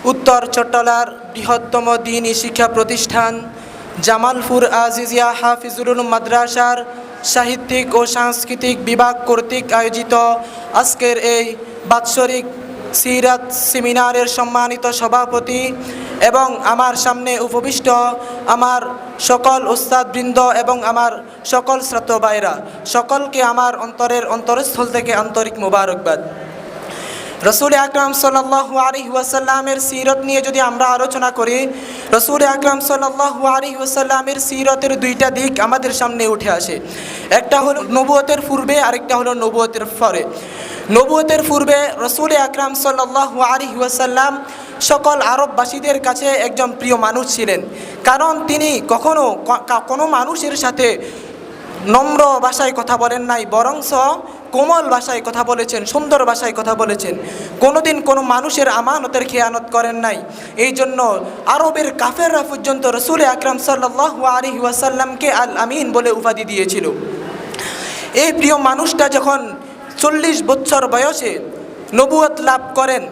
উত্তর চট্টলার বৃহত্তম দ্বীনী শিক্ষা প্রতিষ্ঠান জামালপুর আজিজিয়া হাফিজুল মাদ্রাসার সাহিত্যিক ও সাংস্কৃতিক বিভাগ কর্তৃক আয়োজিত আজকের এই বাৎসরিক সিরাত সেমিনারের সম্মানিত সভাপতি এবং আমার সামনে উপবিষ্ট আমার সকল উস্তাদবৃন্দ এবং আমার সকল শ্রোতা ভাইরা, সকলকে আমার অন্তরস্থল থেকে আন্তরিক মোবারকবাদ। রসুল আকরাম সাল্লাল্লাহু আলাইহি ওয়াসাল্লামের সিরত নিয়ে যদি আমরা আলোচনা করি, রসুল আকরাম সাল্লাল্লাহু আলাইহি ওয়াসাল্লামের সিরতের দুইটা দিক আমাদের সামনে উঠে আসে। একটা হলো নবুয়তের পূর্বে, আরেকটা হলো নবুয়তের পরে। নবুয়তের পূর্বে রসুল আকরাম সাল্লাল্লাহু আলাইহি ওয়াসাল্লাম সকল আরববাসীদের কাছে একজন প্রিয় মানুষ ছিলেন, কারণ তিনি কখনো কোনো মানুষের সাথে নম্র ভাষায় কথা বলেন নাই, বরংস কোমল ভাষায় কথা বলেছেন, সুন্দর ভাষায় কথা বলেছেন। কোনোদিন কোনো মানুষের আমানতের খেয়ানত করেন নাই। এই জন্য আরবের কাফেররা পর্যন্ত রসুল আকরাম সাল্লাল্লাহু আলাইহি ওয়াসাল্লামকে আল আমিন বলে উপাধি দিয়েছিল। এই প্রিয় মানুষটা যখন 40 বছর বয়সে নবুয়ত লাভ করেন,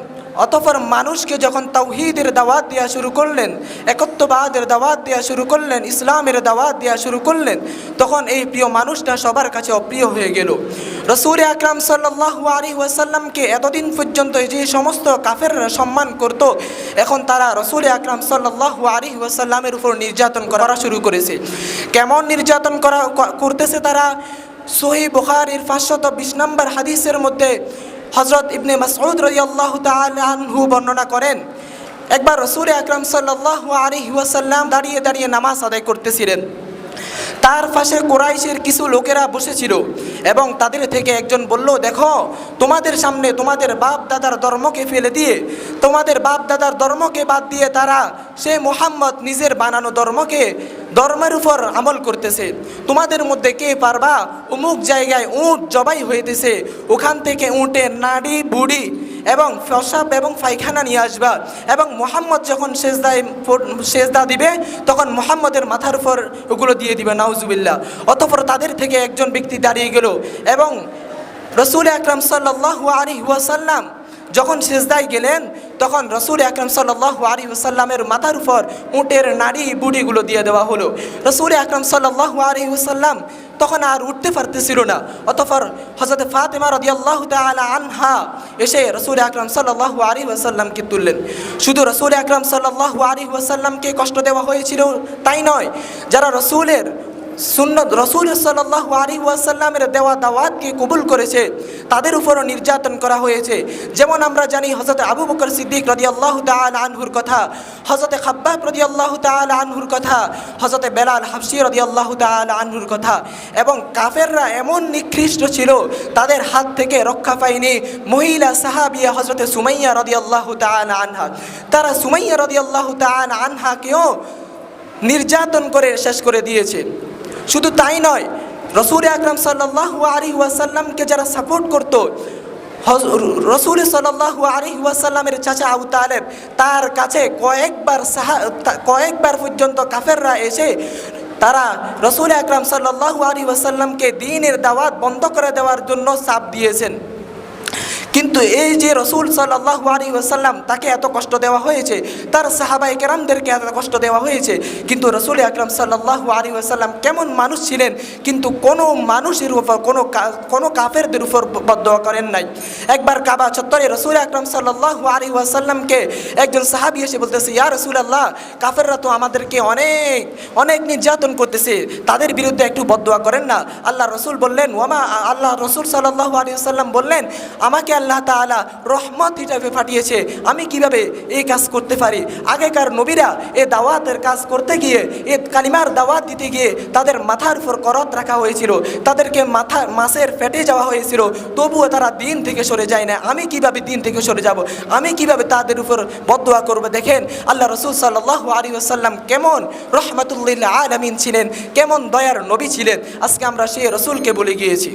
অতঃপর মানুষকে যখন তাওহীদের দাওয়াত দেওয়া শুরু করলেন, একত্ববাদের দাওয়াত দেওয়া শুরু করলেন, ইসলামের দাওয়াত দেওয়া শুরু করলেন, তখন এই প্রিয় মানুষটা সবার কাছে অপ্রিয় হয়ে গেল। রসুল আকরাম সাল্লাল্লাহু আলাইহি ওয়াসাল্লামকে এতদিন পর্যন্ত যে সমস্ত কাফেররা সম্মান করত, এখন তারা রসুল আকরাম সাল্লাল্লাহু আলাইহি ওয়াসাল্লামের উপর নির্যাতন করা শুরু করেছে। কেমন নির্যাতন করতেছে তারা? সহিহ বুখারীর 520 নম্বর হাদিসের মধ্যে হযরত ইবনে মাসউদ রাদিয়াল্লাহু তাআলা আনহু বর্ণনা করেন, একবার রসুল আকরাম সাল্লাল্লাহু আলাইহি ওয়াসাল্লাম দাঁড়িয়ে দাঁড়িয়ে নামাজ আদায় করতেছিলেন। তার পাশে কুরাইশের কিছু লোকেরা বসেছিল এবং তাদের থেকে একজন বলল, দেখো, তোমাদের সামনে তোমাদের বাপ দাদার ধর্মকে ফেলে দিয়ে, তোমাদের বাপ দাদার ধর্মকে বাদ দিয়ে তারা সে মুহাম্মদ নিজের বানানো ধর্মের উপর আমল করতেছে। তোমাদের মধ্যে কে পারবা অমুক জায়গায় উট জবাই হইতেছে, ওখান থেকে উটের নাড়ি বুড়ি এবং প্রসাব এবং পায়খানা নিয়ে আসবা, এবং মুহাম্মদ যখন সেজদা দিবে তখন মুহাম্মদের মাথার উপর ওগুলো দিয়ে দিবে, নাউজুবিল্লাহ। অতঃপর তাদের থেকে একজন ব্যক্তি দাঁড়িয়ে গেল এবং রসুল আকরাম সাল্লাল্লাহু আলাইহি ওয়াসাল্লাম যখন সেজদায় গেলেন, তখন রসুল আকরাম সাল্লাল্লাহু আলাইহি ওয়াসাল্লামের মাথার উপর উটের নাড়ি বুড়িগুলো দিয়ে দেওয়া হলো। রসুল আকরাম সাল্লাল্লাহু আলাইহি ওয়াসাল্লাম তখন আর উঠতে পারতেছিল না। অতঃপর হযরত ফাতেমা রাদিয়াল্লাহু তাআলা আনহা এসে রসুল আকরাম সাল্লাল্লাহু আলাইহি ওয়াসাল্লামকে তুললেন। শুধু রসুল আকরাম সাল্লাল্লাহু আলাইহি ওয়াসাল্লামকে কষ্ট দেওয়া হয়েছিল তাই নয়, যারা রসুলের সুন্নত, রসুল সাল্লাল্লাহু আলাইহি ওয়াসাল্লামের দেওয়া দাওয়াতকে কবুল করেছে, তাদের উপরও নির্যাতন করা হয়েছে। যেমন আমরা জানি হযরত আবু বকর সিদ্দিক রাদিয়াল্লাহু তাআলা আনহুর কথা, হযরত খাব্বাব রাদিয়াল্লাহু তাআলা আনহুর কথা, হযরত বেলাল হাবশী রাদিয়াল্লাহু তাআলা আনহুর কথা। এবং কাফেররা এমন নিকৃষ্ট ছিল, তাদের হাত থেকে রক্ষা পায়নি মহিলা সাহাবিয়া হযরত সুমাইয়া রাদিয়াল্লাহু তাআলা আনহা। তারা সুমাইয়া রাদিয়াল্লাহু তাআলা আনহাকেও নির্যাতন করে শেষ করে দিয়েছে। শুধু তাই নয়, রসুল আকরাম সাল্লাল্লাহু আলাইহি ওয়াসাল্লামকে যারা সাপোর্ট করত, রসুল সাল্লাল্লাহু আলাইহি ওয়াসাল্লামের চাচা আবু তালেব, তার কাছে কয়েকবার পর্যন্ত কাফেররা এসে তারা রসুল আকরাম সাল্লাল্লাহু আলাইহি ওয়াসাল্লামকে দ্বীনের দাওয়াত বন্ধ করে দেওয়ার জন্য চাপ দিয়েছেন। কিন্তু এই যে রসুল সাল্লাল্লাহু আলাইহি ওয়াসাল্লাম, তাকে এত কষ্ট দেওয়া হয়েছে, তার সাহাবায়ে কেরামদেরকে এত কষ্ট দেওয়া হয়েছে, কিন্তু রসুল আকরাম সাল্লাল্লাহু আলাইহি ওয়াসাল্লাম কেমন মানুষ ছিলেন, কিন্তু কোনো মানুষের উপর কোনো কাফেরদের উপর বদদোয়া করেন নাই। একবার কাবা চত্বরে রসুল আকরাম সাল্লাল্লাহু আলাইহি ওয়াসাল্লামকে একজন সাহাবী এসে বলতেছে, ইয়া রাসূলুল্লাহ, কাফেররা তো আমাদেরকে অনেক নির্যাতন করতেছে, তাদের বিরুদ্ধে একটু বদদোয়া করেন না। আল্লাহ রসুল বললেন, আল্লাহ রসুল সাল্লাল্লাহু আলাইহি ওয়াসাল্লাম বললেন, আমাকে আল্লাহ তাআলা রহমত হিসেবে পাঠিয়েছে, আমি কিভাবে এই কাজ করতে পারি? আগেকার নবীরা এই দাওয়াতের কাজ করতে গিয়ে, এই কালিমার দাওয়াত দিতে গিয়ে তাদের মাথার উপর করত রাখা হয়েছিল, তাদেরকে মাছের পেটে যাওয়া হয়েছিল, তবুও তারা দিন থেকে সরে যায় না। আমি কিভাবে দিন থেকে সরে যাব? আমি কিভাবে তাদের উপর বদদোয়া করব? দেখেন আল্লাহ রসুল সাল্লাল্লাহু আলাইহি ওয়াসাল্লাম কেমন রহমাতুল লিল আলামিন ছিলেন, কেমন দয়ার নবী ছিলেন। আজকে আমরা সেই রসুলকে ভুলে গিয়েছি।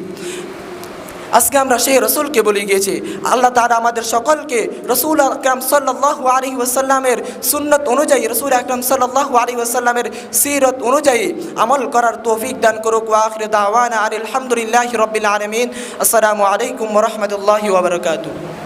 আল্লাহ তাআলা আমাদের সকলকে রসুল আকরাম সাল্লাল্লাহু আলাইহি ওয়াসাল্লামের সুন্নত অনুযায়ী, রসুল আকরাম সাল্লাল্লাহু আলাইহি ওয়াসাল্লামের সিরত অনুযায়ী আমল করার তৌফিক দান করুক। ওয়া আখিরু দাওয়ানা আলহামদুলিল্লাহি রাব্বিল আলামিন। আসসালামু আলাইকুম ওয়া রাহমাতুল্লাহি ওয়া বারাকাতুহু।